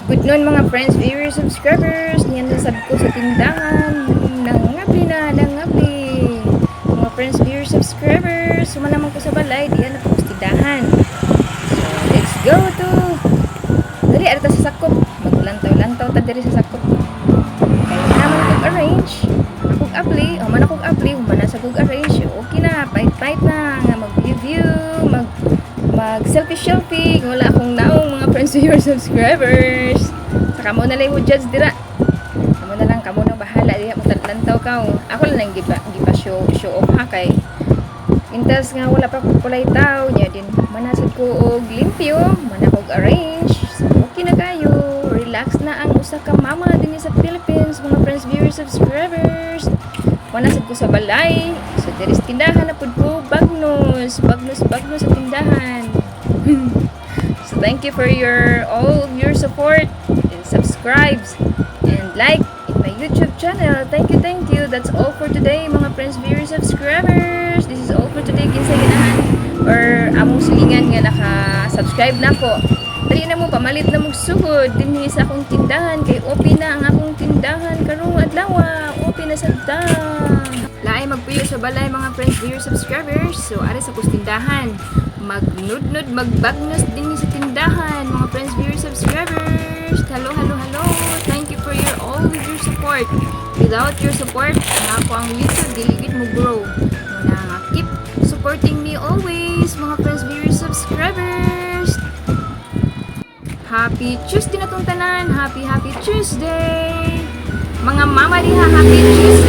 Good noon mga friends, viewers, subscribers. Niyan nasab ko sa tindahan. Nangapli. Mga friends, viewers, subscribers. Suma naman ko sa balay. Diyan na po sa tindahan. So, let's go to. Dali, arita sa sakop. Maglantaw-lantaw ta diri sa sakop. Kaya naman kong arrange. Akong apply. O man akong apply. Humana sa kong arrange. Okay na. Fight na. Mag-review. Mag-selfie. Wala akong naong mga friends, viewers, subscribers. Saka mo na lang mo judge dira. Kamo na bahala diha mo lantaw ka. Ako lang gipa show off ha kay intas nga wala pa ko kulay taw nya din manasad ko og limpyo, mana kog arrange. So, okay na kayo. Relax na ang usa ka mama dinhi sa Philippines, mga friends, viewers, subscribers. Manasad ko sa balay. So there is tindahan na pud ko, bagnus sa tindahan. So thank you for all of your support and subscribes and like in my YouTube channel. Thank you. That's all for today, mga friends, viewers, subscribers. This is all for today. Kinsa ganahan or among silingan nga naka-subscribe na ko. Dali na mo pamalit na mo sugod dinhi sa akong tindahan kay open na ang akong tindahan karong adlaw. Open na sad. Laay magpuyo sa balay, mga friends, viewers, subscribers. So ari sa pus tindahan. Magnudnud, magbagnus dinhi sa tindahan, mga friends, viewers, subscribers. Hello. Thank you for all of your support. Without your support, ako ang YouTube dili mo grow. Muna keep supporting me always, mga friends, viewers, subscribers. Happy Tuesday na tong tanan. Happy Tuesday. Mga mama diha, happy Tuesday.